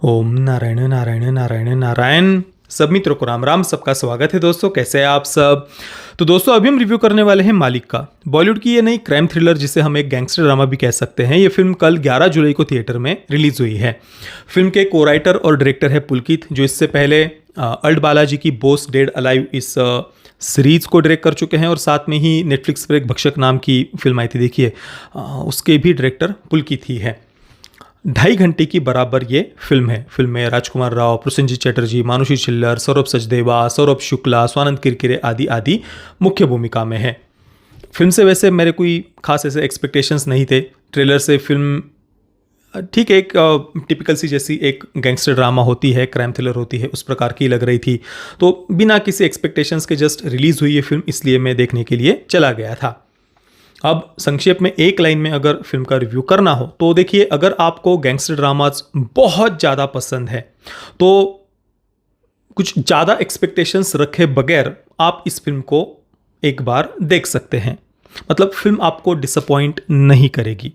ओम नारायण नारायण नारायण नारायण। सब मित्रों को राम राम, सबका स्वागत है दोस्तों। कैसे हैं आप सब? तो दोस्तों अभी हम रिव्यू करने वाले हैं मालिक का। बॉलीवुड की ये नई क्राइम थ्रिलर, जिसे हम एक गैंगस्टर ड्रामा भी कह सकते हैं। ये फिल्म कल 11 जुलाई को थिएटर में रिलीज हुई है। फिल्म के को राइटर और डायरेक्टर है पुलकित, जो इससे पहले अल्ट बालाजी की बोस डेड अलाइव इस सीरीज को डायरेक्ट कर चुके हैं, और साथ में ही नेटफ्लिक्स पर एक भक्षक नाम की फिल्म आई थी, देखिए, उसके भी डायरेक्टर पुलकित ही है। 2.5 घंटे की बराबर ये फिल्म है। फिल्म में राजकुमार राव, प्रसेनजीत चटर्जी, मानुषी छिल्लर, सौरभ सचदेवा, सौरभ शुक्ला, स्वानंद किरकिरे आदि आदि मुख्य भूमिका में है। फिल्म से वैसे मेरे कोई खास ऐसे एक्सपेक्टेशंस नहीं थे। ट्रेलर से फिल्म ठीक है, एक टिपिकल सी जैसी एक गैंगस्टर ड्रामा होती है, क्राइम थ्रिलर होती है, उस प्रकार की लग रही थी। तो बिना किसी एक्सपेक्टेशंस के जस्ट रिलीज़ हुई ये फिल्म, इसलिए मैं देखने के लिए चला गया था। अब संक्षेप में एक लाइन में अगर फिल्म का रिव्यू करना हो तो देखिए, अगर आपको गैंगस्टर ड्रामाज बहुत ज़्यादा पसंद है तो कुछ ज़्यादा एक्सपेक्टेशंस रखे बगैर आप इस फिल्म को एक बार देख सकते हैं। मतलब फिल्म आपको डिसअपॉइंट नहीं करेगी।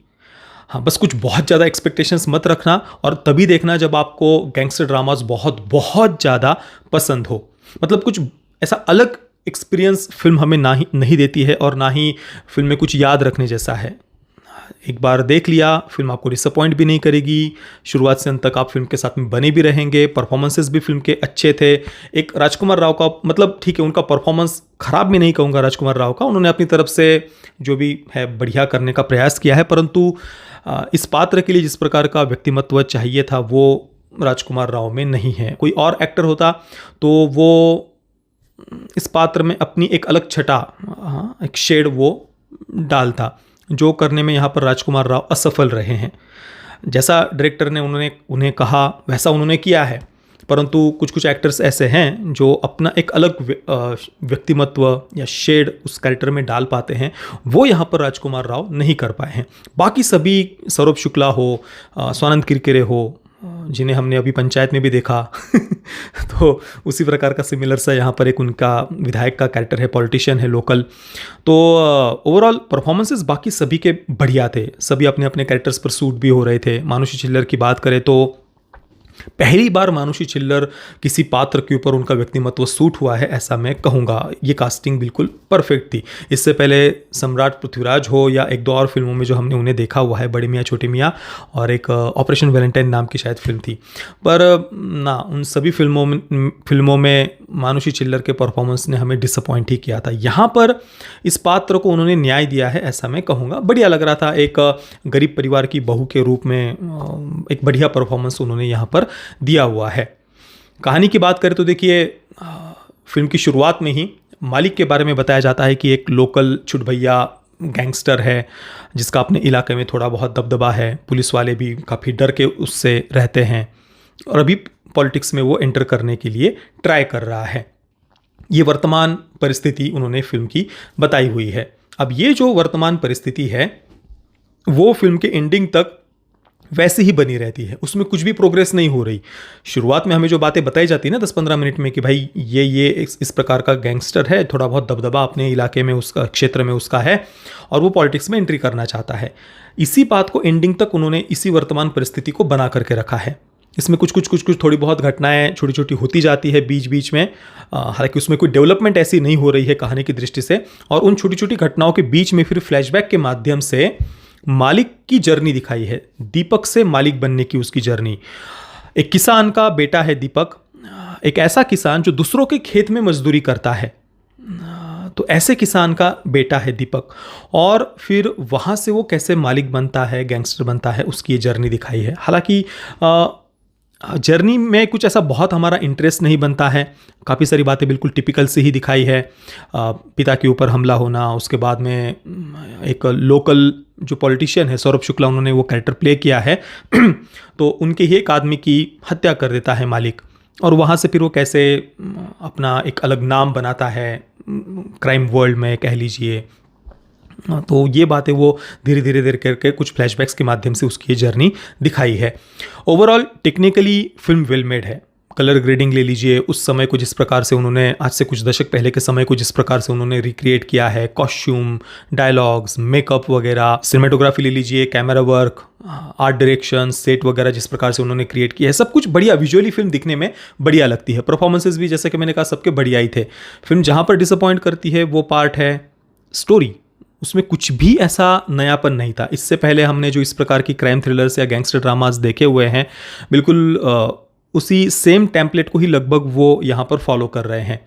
हाँ, बस कुछ बहुत ज़्यादा एक्सपेक्टेशंस मत रखना, और तभी देखना जब आपको गैंगस्टर ड्रामाज बहुत बहुत ज़्यादा पसंद हो। मतलब कुछ ऐसा अलग एक्सपीरियंस फिल्म हमें नहीं देती है, और ना ही फिल्म में कुछ याद रखने जैसा है। एक बार देख लिया, फिल्म आपको डिसअपॉइंट भी नहीं करेगी। शुरुआत से अंत तक आप फिल्म के साथ में बने भी रहेंगे। परफॉर्मेंसेस भी फिल्म के अच्छे थे। एक राजकुमार राव का, मतलब ठीक है, उनका परफॉर्मेंस खराब भी नहीं कहूँगा राजकुमार राव का, उन्होंने अपनी तरफ से जो भी है बढ़िया करने का प्रयास किया है, परंतु इस पात्र के लिए जिस प्रकार का व्यक्तिमत्व चाहिए था वो राजकुमार राव में नहीं है। कोई और एक्टर होता तो वो इस पात्र में अपनी एक अलग छटा, एक शेड वो डालता, जो करने में यहाँ पर राजकुमार राव असफल रहे हैं। जैसा डायरेक्टर ने उन्हें कहा वैसा उन्होंने किया है, परंतु कुछ कुछ एक्टर्स ऐसे हैं जो अपना एक अलग व्यक्तिमत्व या शेड उस कैरेक्टर में डाल पाते हैं, वो यहाँ पर राजकुमार राव नहीं कर पाए हैं। बाकी सभी, सौरभ शुक्ला हो, स्वानंद किरकिरे हो, जिन्हें हमने अभी पंचायत में भी देखा तो उसी प्रकार का सिमिलर सा यहाँ पर एक उनका विधायक का कैरेक्टर है, पॉलिटिशियन है लोकल। तो ओवरऑल परफॉर्मेंसेस बाकी सभी के बढ़िया थे, सभी अपने अपने कैरेक्टर्स पर सूट भी हो रहे थे। मानुषी छिल्लर की बात करें तो पहली बार मानुषी छिल्लर किसी पात्र के ऊपर उनका व्यक्तिमत्व सूट हुआ है, ऐसा मैं कहूँगा। ये कास्टिंग बिल्कुल परफेक्ट थी। इससे पहले सम्राट पृथ्वीराज हो या एक दो और फिल्मों में जो हमने उन्हें देखा हुआ है, बड़े मियाँ छोटे मियाँ, और एक ऑपरेशन वैलेंटाइन नाम की शायद फिल्म थी, पर ना, उन सभी फिल्मों में मानुषी छिल्लर के परफॉर्मेंस ने हमें डिसअपॉइंट ही किया था। यहाँ पर इस पात्र को उन्होंने न्याय दिया है, ऐसा मैं कहूँगा। बढ़िया लग रहा था। एक गरीब परिवार की बहू के रूप में एक बढ़िया परफॉर्मेंस उन्होंने यहाँ पर दिया हुआ है। कहानी की बात करें तो देखिए, फिल्म की शुरुआत में ही मालिक के बारे में बताया जाता है कि एक लोकल छुटभैया गैंगस्टर है, जिसका अपने इलाके में थोड़ा बहुत दबदबा है। पुलिस वाले भी काफ़ी डर के उससे रहते हैं, और अभी पॉलिटिक्स में वो एंटर करने के लिए ट्राई कर रहा है। ये वर्तमान परिस्थिति उन्होंने फिल्म की बताई हुई है। अब ये जो वर्तमान परिस्थिति है वो फिल्म के एंडिंग तक वैसे ही बनी रहती है, उसमें कुछ भी प्रोग्रेस नहीं हो रही। शुरुआत में हमें जो बातें बताई जाती है ना 10-15 मिनट में, कि भाई ये इस प्रकार का गैंगस्टर है, थोड़ा बहुत दबदबा अपने इलाके में, उसका क्षेत्र में उसका है, और वो पॉलिटिक्स में एंट्री करना चाहता है। इसी बात को एंडिंग तक उन्होंने इसी वर्तमान परिस्थिति को बना करके रखा है। इसमें कुछ थोड़ी बहुत घटनाएं छोटी छोटी होती जाती है बीच बीच में, हालांकि उसमें कोई डेवलपमेंट ऐसी नहीं हो रही है कहानी की दृष्टि से। और उन छोटी छोटी घटनाओं के बीच में फिर फ्लैशबैक के माध्यम से मालिक की जर्नी दिखाई है, दीपक से मालिक बनने की उसकी जर्नी। एक किसान का बेटा है दीपक, एक ऐसा किसान जो दूसरों के खेत में मजदूरी करता है, तो ऐसे किसान का बेटा है दीपक। और फिर वहाँ से वो कैसे मालिक बनता है, गैंगस्टर बनता है, उसकी ये जर्नी दिखाई है। हालांकि जर्नी में कुछ ऐसा बहुत हमारा इंटरेस्ट नहीं बनता है, काफ़ी सारी बातें बिल्कुल टिपिकल से ही दिखाई है। पिता के ऊपर हमला होना, उसके बाद में एक लोकल जो पॉलिटिशियन है सौरभ शुक्ला, उन्होंने वो कैरेक्टर प्ले किया है तो उनके ही एक आदमी की हत्या कर देता है मालिक, और वहाँ से फिर वो कैसे अपना एक अलग नाम बनाता है क्राइम वर्ल्ड में, कह लीजिए। तो ये बातें वो धीरे धीरे करके कुछ फ्लैशबैक्स के माध्यम से उसकी ये जर्नी दिखाई है। Overall technically film well made है, कलर ग्रेडिंग ले लीजिए, उस समय को जिस प्रकार से उन्होंने, आज से कुछ दशक पहले के समय को जिस प्रकार से उन्होंने रिक्रिएट किया है, कॉस्ट्यूम, डायलॉग्स, मेकअप वगैरह, सिनेमेटोग्राफी ले लीजिए, camera work, art direction, set वगैरह जिस प्रकार से उन्होंने क्रिएट किया है, सब कुछ बढ़िया, विजुअली फिल्म दिखने में बढ़िया लगती है। परफॉर्मेंसेज भी जैसे कि मैंने कहा सबके बढ़िया ही थे। फिल्म जहाँ पर डिसअपॉइंट करती है वो पार्ट है स्टोरी। उसमें कुछ भी ऐसा नयापन नहीं था। इससे पहले हमने जो इस प्रकार की क्राइम थ्रिलर्स या गैंगस्टर ड्रामास देखे हुए हैं, बिल्कुल उसी सेम टेम्पलेट को ही लगभग वो यहाँ पर फॉलो कर रहे हैं।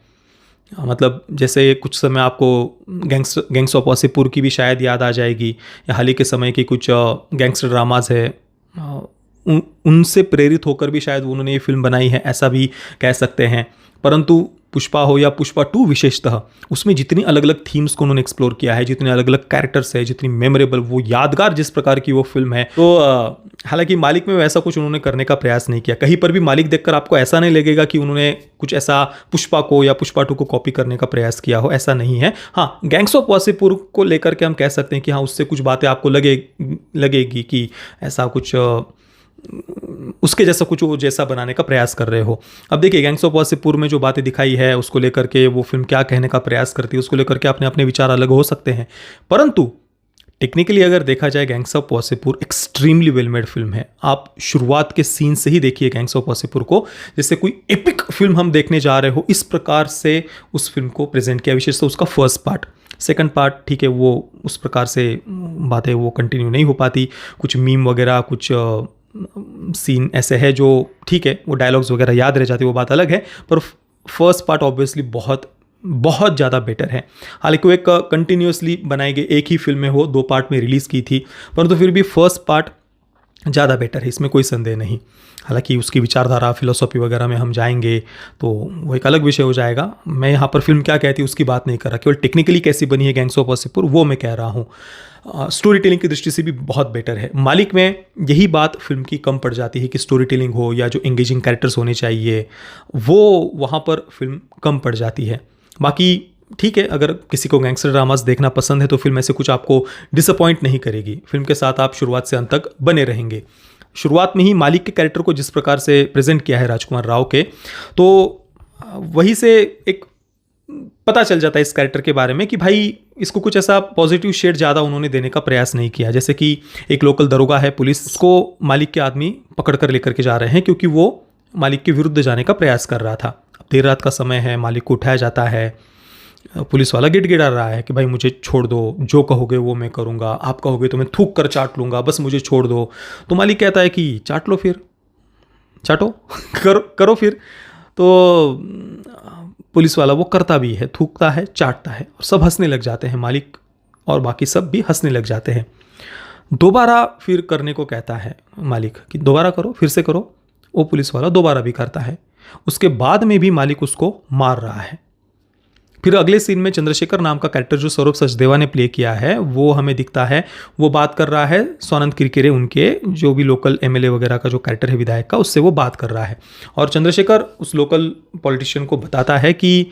मतलब जैसे कुछ समय आपको गैंग्स ऑफ वासेपुर की भी शायद याद आ जाएगी, या हाल ही के समय की कुछ गैंगस्टर ड्रामास है, उनसे प्रेरित होकर भी शायद उन्होंने ये फिल्म बनाई है, ऐसा भी कह सकते हैं। परंतु पुष्पा हो या पुष्पा 2 विशेषतः, उसमें जितनी अलग अलग थीम्स को उन्होंने एक्सप्लोर किया है, जितने अलग अलग कैरेक्टर्स है, जितनी मेमोरेबल, वो यादगार जिस प्रकार की वो फिल्म है, तो हालांकि मालिक में वैसा कुछ उन्होंने करने का प्रयास नहीं किया। कहीं पर भी मालिक देखकर आपको ऐसा नहीं लगेगा कि उन्होंने कुछ ऐसा पुष्पा को या पुष्पा 2 को कॉपी करने का प्रयास किया हो, ऐसा नहीं है। हाँ, गैंग्स ऑफ वासेपुर को लेकर के हम कह सकते हैं कि हाँ, उससे कुछ बातें आपको लगेगी कि ऐसा कुछ उसके जैसा कुछ वो जैसा बनाने का प्रयास कर रहे हो। अब देखिए, गैंग्स ऑफ वासेपुर में जो बातें दिखाई है, उसको लेकर के वो फिल्म क्या कहने का प्रयास करती है, उसको लेकर के अपने अपने विचार अलग हो सकते हैं। परंतु टेक्निकली अगर देखा जाए, gangs of Wasseypur extremely well made film है। आप शुरुआत के सीन से ही देखिए गैंग्स ऑफ वासेपुर को, जैसे कोई एपिक फिल्म हम देखने जा रहे हो, इस प्रकार से उस फिल्म को प्रेजेंट किया। विशेषतः उसका फर्स्ट पार्ट, सेकंड पार्ट ठीक है, वो उस प्रकार से बातें वो कंटिन्यू नहीं हो पाती। कुछ मीम वगैरह, कुछ सीन ऐसे है जो ठीक है, वो डायलॉग्स वगैरह याद रह जाते, वो बात अलग है। पर फर्स्ट पार्ट ऑब्वियसली बहुत बहुत ज़्यादा बेटर है। हालांकि वो एक कंटिन्यूसली बनाई गई एक ही फिल्म में वो 2 पार्ट में रिलीज़ की थी, परंतु फिर भी फर्स्ट पार्ट ज़्यादा बेटर है, इसमें कोई संदेह नहीं। हालांकि उसकी विचारधारा, फिलोसॉफी वगैरह में हम जाएंगे तो वो एक अलग विषय हो जाएगा। मैं यहाँ पर फिल्म क्या कहती है उसकी बात नहीं कर रहा, केवल टेक्निकली कैसी बनी है गैंग्स ऑफ वासेपुर, वो मैं कह रहा हूँ। स्टोरी टेलिंग की दृष्टि से भी बहुत बेटर है। मालिक में यही बात फिल्म की कम पड़ जाती है कि स्टोरी टेलिंग हो या जो एंगेजिंग कैरेक्टर्स होने चाहिए, वो वहाँ पर फिल्म कम पड़ जाती है। बाकी ठीक है, अगर किसी को गैंगस्टर ड्रामास देखना पसंद है तो फिल्म ऐसे कुछ आपको डिसअपॉइंट नहीं करेगी। फिल्म के साथ आप शुरुआत से अंत तक बने रहेंगे। शुरुआत में ही मालिक के कैरेक्टर को जिस प्रकार से प्रेजेंट किया है राजकुमार राव के, तो वहीं से एक पता चल जाता है इस कैरेक्टर के बारे में कि भाई इसको कुछ ऐसा पॉजिटिव शेड ज़्यादा उन्होंने देने का प्रयास नहीं किया। जैसे कि एक लोकल दरोगा है, पुलिस को मालिक के आदमी पकड़ कर लेकर के जा रहे हैं क्योंकि वो मालिक के विरुद्ध जाने का प्रयास कर रहा था। देर रात का समय है, मालिक को उठाया जाता है, पुलिस वाला गिड़गिड़ा रहा है कि भाई मुझे छोड़ दो, जो कहोगे वो मैं करूँगा, आप कहोगे तो मैं थूक कर चाट लूँगा, बस मुझे छोड़ दो। तो मालिक कहता है कि चाट लो फिर, चाटो करो फिर। तो पुलिस वाला वो करता भी है, थूकता है, चाटता है, और सब हंसने लग जाते हैं। मालिक और बाकी सब भी हंसने लग जाते हैं। दोबारा फिर करने को कहता है मालिक कि दोबारा करो, फिर से करो। वो पुलिस वाला दोबारा भी करता है। उसके बाद में भी मालिक उसको मार रहा है। फिर अगले सीन में चंद्रशेखर नाम का कैरेक्टर जो सौरभ सचदेवा ने प्ले किया है, वो हमें दिखता है, वो बात कर रहा है स्वानंद किरकिरे, उनके जो भी लोकल एमएलए वगैरह का जो कैरेक्टर है विधायक का, उससे वो बात कर रहा है। और चंद्रशेखर उस लोकल पॉलिटिशियन को बताता है कि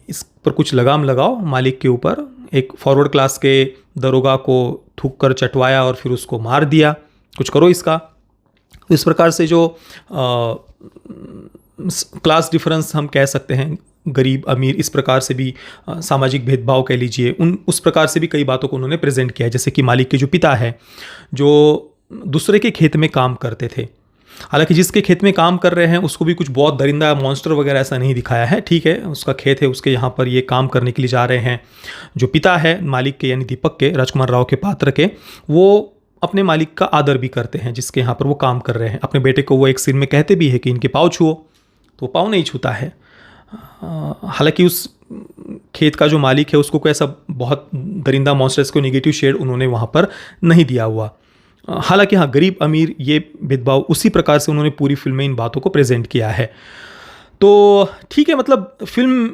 इस पर कुछ लगाम लगाओ मालिक के ऊपर। एक फॉरवर्ड क्लास के दरोगा को थूक कर चटवाया और फिर उसको मार दिया, कुछ करो इसका। तो इस प्रकार से जो क्लास डिफरेंस हम कह सकते हैं, गरीब अमीर, इस प्रकार से भी सामाजिक भेदभाव कह लीजिए, उस प्रकार से भी कई बातों को उन्होंने प्रेजेंट किया है। जैसे कि मालिक के जो पिता है, जो दूसरे के खेत में काम करते थे, हालांकि जिसके खेत में काम कर रहे हैं उसको भी कुछ बहुत दरिंदा मॉन्स्टर वगैरह ऐसा नहीं दिखाया है। ठीक है, उसका खेत है, उसके यहाँ पर ये काम करने के लिए जा रहे हैं। जो पिता है मालिक के, यानी दीपक के, राजकुमार राव के पात्र के, वो अपने मालिक का आदर भी करते हैं जिसके यहाँ पर वो काम कर रहे हैं। अपने बेटे को वो एक सीन में कहते भी है कि इनके पाँव छुओ, तो पाँव नहीं छूता है। हालांकि उस खेत का जो मालिक है उसको कोई ऐसा बहुत दरिंदा मॉन्स्टर्स को नेगेटिव शेड उन्होंने वहाँ पर नहीं दिया हुआ। हालांकि हाँ, गरीब अमीर ये भेदभाव उसी प्रकार से उन्होंने पूरी फिल्म में इन बातों को प्रेजेंट किया है। तो ठीक है, मतलब फिल्म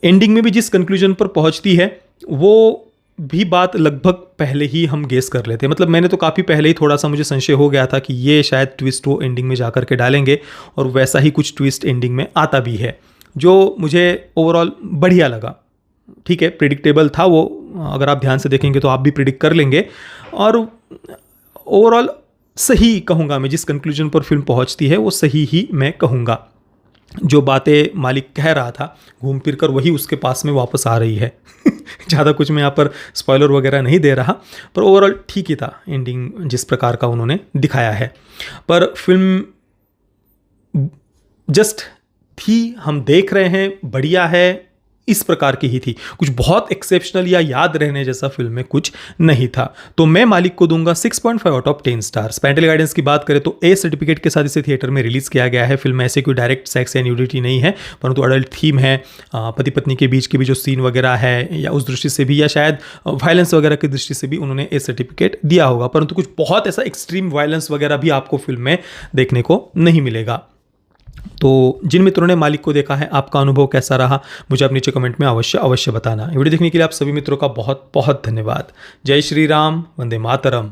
एंडिंग में भी जिस कंक्लूजन पर पहुँचती है वो भी बात लगभग पहले ही हम गेस कर लेते हैं। मतलब मैंने तो काफ़ी पहले ही थोड़ा सा मुझे संशय हो गया था कि ये शायद ट्विस्ट वो एंडिंग में जा कर के डालेंगे, और वैसा ही कुछ ट्विस्ट एंडिंग में आता भी है, जो मुझे ओवरऑल बढ़िया लगा। ठीक है, प्रिडिक्टेबल था वो, अगर आप ध्यान से देखेंगे तो आप भी प्रिडिक्ट कर लेंगे। और ओवरऑल सही कहूँगा मैं, जिस कंक्लूजन पर फिल्म पहुँचती है वो सही ही मैं कहूँगा। जो बातें मालिक कह रहा था घूम फिर कर वही उसके पास में वापस आ रही है। ज़्यादा कुछ मैं यहाँ पर स्पॉइलर वगैरह नहीं दे रहा, पर ओवरऑल ठीक ही था एंडिंग जिस प्रकार का उन्होंने दिखाया है। पर फिल्म जस्ट थी, हम देख रहे हैं, बढ़िया है, इस प्रकार की ही थी, कुछ बहुत एक्सेप्शनल या याद रहने जैसा फिल्म में कुछ नहीं था। तो मैं मालिक को दूंगा 6.5 out of 10 stars. Parental guidance की बात करें तो ए सर्टिफिकेट के साथ इसे थिएटर में रिलीज किया गया है। फिल्म में ऐसे कोई डायरेक्ट सेक्स या न्यूडिटी नहीं है, परंतु अडल्ट थीम है, पति पत्नी के बीच के भी जो सीन वगैरह है, या उस दृष्टि से भी, या शायद वायलेंस वगैरह की दृष्टि से भी उन्होंने ए सर्टिफिकेट दिया होगा, परंतु कुछ बहुत ऐसा एक्सट्रीम वायलेंस वगैरह भी आपको फिल्म में देखने को नहीं मिलेगा। तो जिन मित्रों ने मालिक को देखा है, आपका अनुभव कैसा रहा मुझे आप नीचे कमेंट में अवश्य बताना। वीडियो देखने के लिए आप सभी मित्रों का बहुत बहुत धन्यवाद। जय श्री राम, वंदे मातरम।